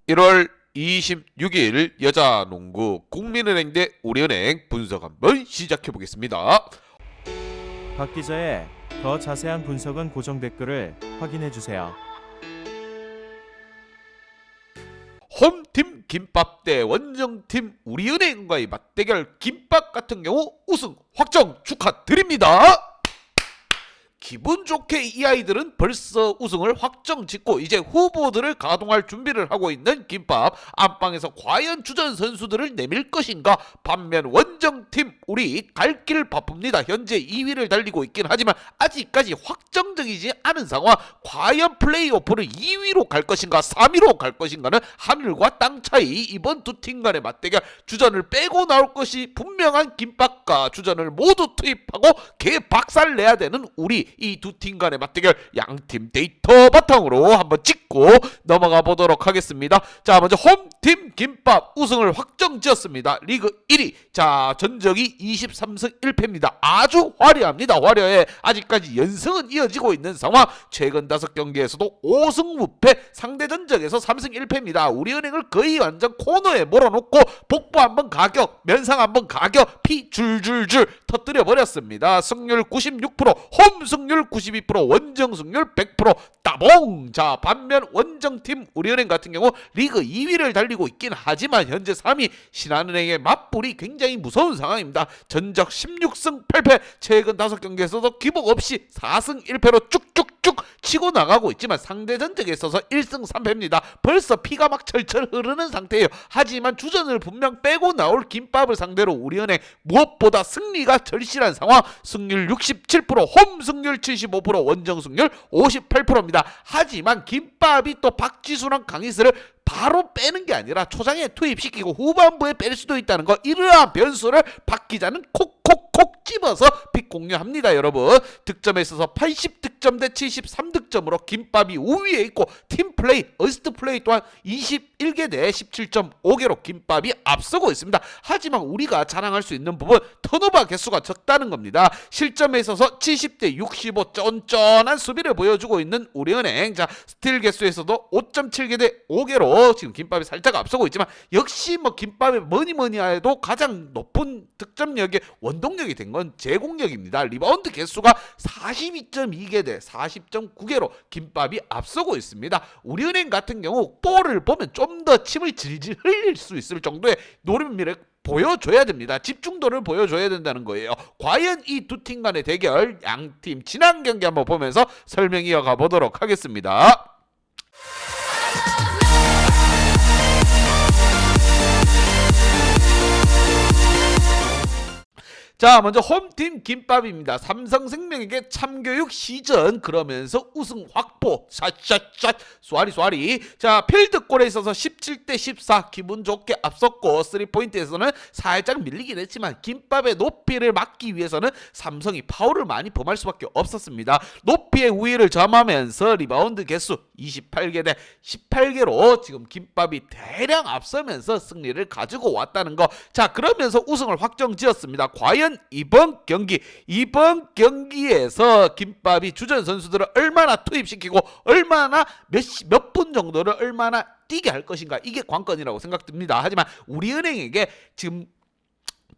1월 26일 여자농구 국민은행 대 우리은행 분석 한번 시작해 보겠습니다. 박 기자의 더 자세한 분석은 고정 댓글을 확인해 주세요. 홈팀 김밥 대 원정팀 우리은행과의 맞대결, 김밥 같은 경우 우승 확정 축하드립니다. 기분 좋게 이 아이들은 벌써 우승을 확정 짓고 이제 후보들을 가동할 준비를 하고 있는 김밥. 안방에서 과연 주전 선수들을 내밀 것인가? 반면 원정팀 우리 갈 길 바쁩니다. 현재 2위를 달리고 있긴 하지만 아직까지 확정적이지 않은 상황. 과연 플레이오프를 2위로 갈 것인가 3위로 갈 것인가는 하늘과 땅 차이. 이번 두 팀 간의 맞대결, 주전을 빼고 나올 것이 분명한 김밥과 주전을 모두 투입하고 개박살 내야 되는 우리, 이 두 팀 간의 맞대결 양팀 데이터 바탕으로 한번 찍고 넘어가 보도록 하겠습니다. 자, 먼저 홈팀 김밥 우승을 확정지었습니다. 리그 1위. 자, 전적이 23승 1패입니다. 아주 화려합니다. 화려해. 아직까지 연승은 이어지고 있는 상황. 최근 5경기에서도 5승 무패, 상대 전적에서 3승 1패입니다. 우리은행을 거의 완전 코너에 몰아놓고 복부 한번 가격, 면상 한번 가격, 피 줄줄줄 터뜨려 버렸습니다. 승률 96%, 홈 승률 92%, 원정 승률 100%, 따봉! 자, 반면 원정팀 우리은행 같은 경우 리그 2위를 달리고 있긴 하지만 현재 3위 신한은행의 맞불이 굉장히 무서운 상황입니다. 전적 16승 8패, 최근 5경기에서도 기복 없이 4승 1패로 쭉쭉쭉 치고 나가고 있지만 상대 전적에 있어서 1승 3패입니다. 벌써 피가 막 철철 흐르는 상태예요. 하지만 주전을 분명 빼고 나올 김밥을 상대로 우리은행 무엇보다 승리가 절실한 상황. 승률 67%, 홈 승률 75%, 원정 승률 58%입니다. 하지만 김밥이 또 박지수랑 강희슬을 바로 빼는 게 아니라 초장에 투입시키고 후반부에 뺄 수도 있다는 거, 이러한 변수를 박 기자는 콕콕콕 집어서 픽 공유합니다. 여러분, 득점에 있어서 80득점 대 73득점으로 김밥이 우위에 있고 팀플레이, 어시스트 플레이 또한 21개 대 17.5개로 김밥이 앞서고 있습니다. 하지만 우리가 자랑할 수 있는 부분, 턴오버 개수가 적다는 겁니다. 실점에 있어서 70대 65 쫀쫀한 수비를 보여주고 있는 우리은행. 자, 스틸 개수에서도 5.7개 대 5개로 지금 김밥이 살짝 앞서고 있지만 역시 뭐 김밥이 뭐니 해도 가장 높은 득점력의 원동력이 된 건 제공력입니다. 리바운드 개수가 42.2개 대 40.9개로 김밥이 앞서고 있습니다. 우리은행 같은 경우 볼을 보면 좀 더 침을 질질 흘릴 수 있을 정도의 노림미를 보여줘야 됩니다. 집중도를 보여줘야 된다는 거예요. 과연 이 두 팀 간의 대결, 양팀 지난 경기 한번 보면서 설명 이어가 보도록 하겠습니다. 자, 먼저 홈팀 김밥입니다. 삼성생명에게 참교육 시전, 그러면서 우승 확보, 샷샷샷, 쏘아리. 자, 필드골에 있어서 17대 14 기분 좋게 앞섰고 3포인트에서는 살짝 밀리긴 했지만 김밥의 높이를 막기 위해서는 삼성이 파울을 많이 범할 수밖에 없었습니다. 높이의 우위를 점하면서 리바운드 개수 28개 대 18개로 지금 김밥이 대량 앞서면서 승리를 가지고 왔다는 거. 자, 그러면서 우승을 확정지었습니다. 과연 이번 경기에서 김밥이 주전 선수들을 얼마나 투입시키고 얼마나 몇 분 정도를 얼마나 뛰게 할 것인가, 이게 관건이라고 생각됩니다. 하지만 우리은행에게 지금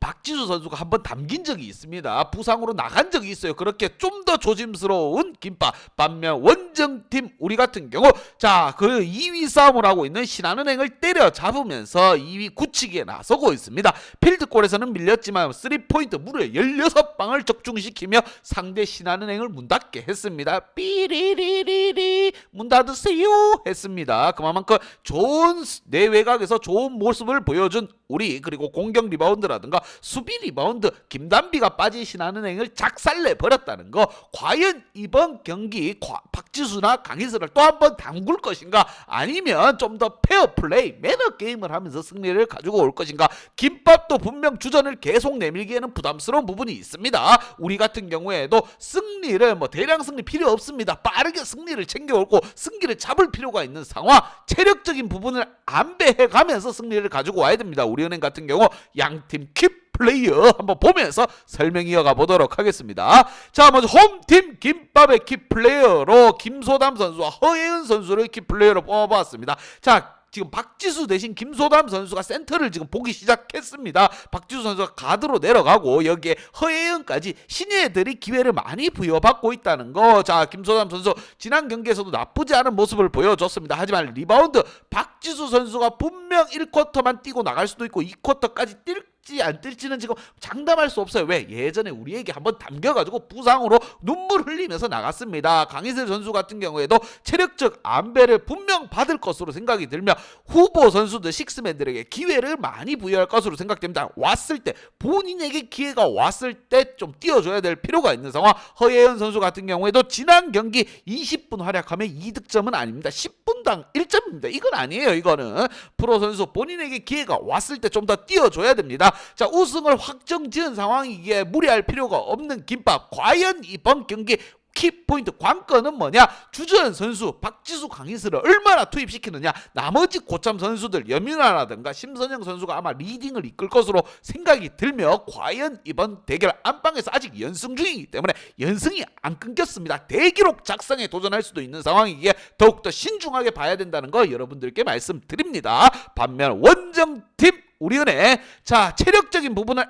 박지수 선수가 한번 담긴 적이 있습니다. 부상으로 나간 적이 있어요. 그렇게 좀 더 조심스러운 김밥. 반면 원정팀 우리 같은 경우, 자, 그 2위 싸움을 하고 있는 신한은행을 때려잡으면서 2위 굳히기에 나서고 있습니다. 필드골에서는 밀렸지만 3포인트 무려 16방을 적중시키며 상대 신한은행을 문 닫게 했습니다. 삐리리리리 문 닫으세요 했습니다. 그만큼 좋은 내외곽에서 좋은 모습을 보여준 우리, 그리고 공격 리바운드라든가 수비 리바운드, 김단비가 빠진 신한은행을 작살내 버렸다는 거. 과연 이번 경기 박지수나 강희슬을 또 한 번 담글 것인가, 아니면 좀 더 페어플레이, 매너 게임을 하면서 승리를 가지고 올 것인가. 김밥도 분명 주전을 계속 내밀기에는 부담스러운 부분이 있습니다. 우리 같은 경우에도 승리를 대량 승리 필요 없습니다. 빠르게 승리를 챙겨오고 승기를 잡을 필요가 있는 상황, 체력적인 부분을 안배해가면서 승리를 가지고 와야 됩니다. 우리은행 같은 경우 양팀 킵 플레이어 한번 보면서 설명 이어가 보도록 하겠습니다. 자, 먼저 홈팀 김밥의 키플레이어로 김소담 선수와 허예은 선수를 키플레이어로 뽑아봤습니다. 자, 지금 박지수 대신 김소담 선수가 센터를 지금 보기 시작했습니다. 박지수 선수가 가드로 내려가고 여기에 허예은까지 신예들이 기회를 많이 부여받고 있다는 거. 자, 김소담 선수 지난 경기에서도 나쁘지 않은 모습을 보여줬습니다. 하지만 리바운드 박지수 선수가 분명 1쿼터만 뛰고 나갈 수도 있고 2쿼터까지 뛸지 안 뛸지는 지금 장담할 수 없어요. 왜? 예전에 우리에게 한번 담겨가지고 부상으로 눈물 흘리면서 나갔습니다. 강희슬 선수 같은 경우에도 체력적 안배를 분명 받을 것으로 생각이 들며 후보 선수들 식스맨들에게 기회를 많이 부여할 것으로 생각됩니다. 왔을 때 본인에게 기회가 왔을 때 좀 띄워줘야 될 필요가 있는 상황. 허예은 선수 같은 경우에도 지난 경기 20분 활약하면 2득점은 아닙니다. 10분당 1점입니다. 이건 아니에요. 이거는 프로 선수 본인에게 기회가 왔을 때 좀 더 띄워줘야 됩니다. 자, 우승을 확정 지은 상황이기에 무리할 필요가 없는 김밥. 과연 이번 경기 키포인트 관건은 뭐냐? 주전 선수 박지수 강희슬을 얼마나 투입시키느냐. 나머지 고참 선수들 염윤아라든가 심선영 선수가 아마 리딩을 이끌 것으로 생각이 들며 과연 이번 대결 안방에서 아직 연승 중이기 때문에 연승이 안 끊겼습니다. 대기록 작성에 도전할 수도 있는 상황이기에 더욱더 신중하게 봐야 된다는 거 여러분들께 말씀드립니다. 반면 원정팀 우리은행, 자, 체력적인 부분을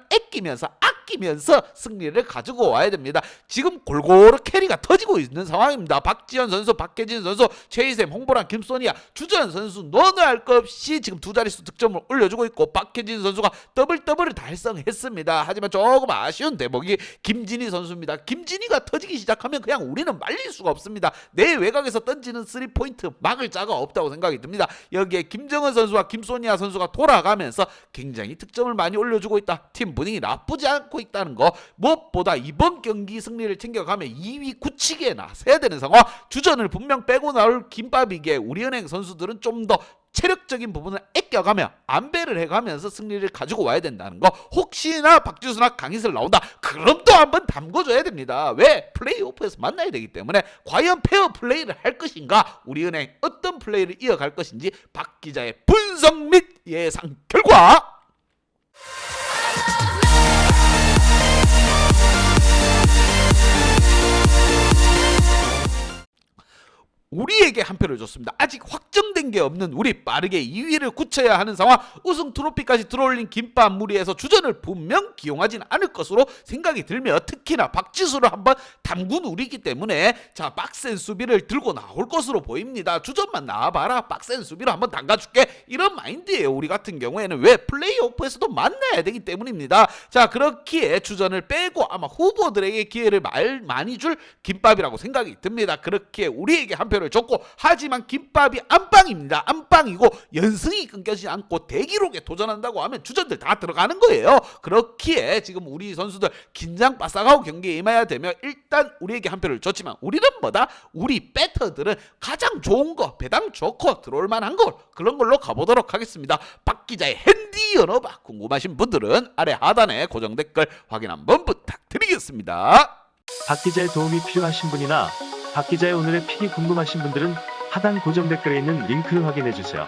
아끼면서 승리를 가지고 와야 됩니다. 지금 골고루 캐리가 터지고 있는 상황입니다. 박지현 선수, 박혜진 선수, 최희샘, 홍보랑, 김소니아, 주전 선수 너는 할 것 없이 지금 두 자릿수 득점을 올려주고 있고 박혜진 선수가 더블을 달성했습니다. 하지만 조금 아쉬운 대목이 김진희 선수입니다. 김진희가 터지기 시작하면 그냥 우리는 말릴 수가 없습니다. 내 외곽에서 던지는 3포인트 막을 자가 없다고 생각이 듭니다. 여기에 김정은 선수와 김소니아 선수가 돌아가면서 굉장히 득점을 많이 올려주고 있다. 팀 분위기 나쁘지 않고 있다는 거. 무엇보다 이번 경기 승리를 챙겨가면 2위 굳히기에 나서야 되는 상황. 주전을 분명 빼고 나올 김밥이기에 우리은행 선수들은 좀 더 체력적인 부분을 아껴가며 안배를 해가면서 승리를 가지고 와야 된다는 거. 혹시나 박지수나 강희슬 나온다, 그럼 또 한번 담궈줘야 됩니다. 왜? 플레이오프에서 만나야 되기 때문에 과연 페어 플레이를 할 것인가, 우리은행 어떤 플레이를 이어갈 것인지 박 기자의 분석 및 예상 결과. 우리에게 한 표를 줬습니다. 아직 확정된 게 없는 우리 빠르게 2위를 굳혀야 하는 상황. 우승 트로피까지 들어올린 김밥 무리에서 주전을 분명 기용하진 않을 것으로 생각이 들며 특히나 박지수를 한번 담근 우리이기 때문에 자, 빡센 수비를 들고 나올 것으로 보입니다. 주전만 나와봐라, 빡센 수비를 한번 담가줄게, 이런 마인드예요. 우리 같은 경우에는 왜? 플레이오프에서도 만나야 되기 때문입니다. 자, 그렇기에 주전을 빼고 아마 후보들에게 기회를 많이 줄 김밥이라고 생각이 듭니다. 그렇기에 우리에게 한 표를 줬고, 하지만 김밥이 안방입니다. 안방이고 연승이 끊기지 않고 대기록에 도전한다고 하면 주전들 다 들어가는 거예요. 그렇기에 지금 우리 선수들 긴장 바싹하고 경기에 임해야 되며 일단 우리에게 한 표를 줬지만 우리는 뭐다? 우리 배터들은 가장 좋은 거, 배당 좋고 들어올 만한 거, 그런 걸로 가보도록 하겠습니다. 박 기자의 핸디 연어바 궁금하신 분들은 아래 하단에 고정 댓글 확인 한번 부탁드리겠습니다. 박 기자의 도움이 필요하신 분이나 박 기자의 오늘의 픽이 궁금하신 분들은 하단 고정 댓글에 있는 링크를 확인해 주세요.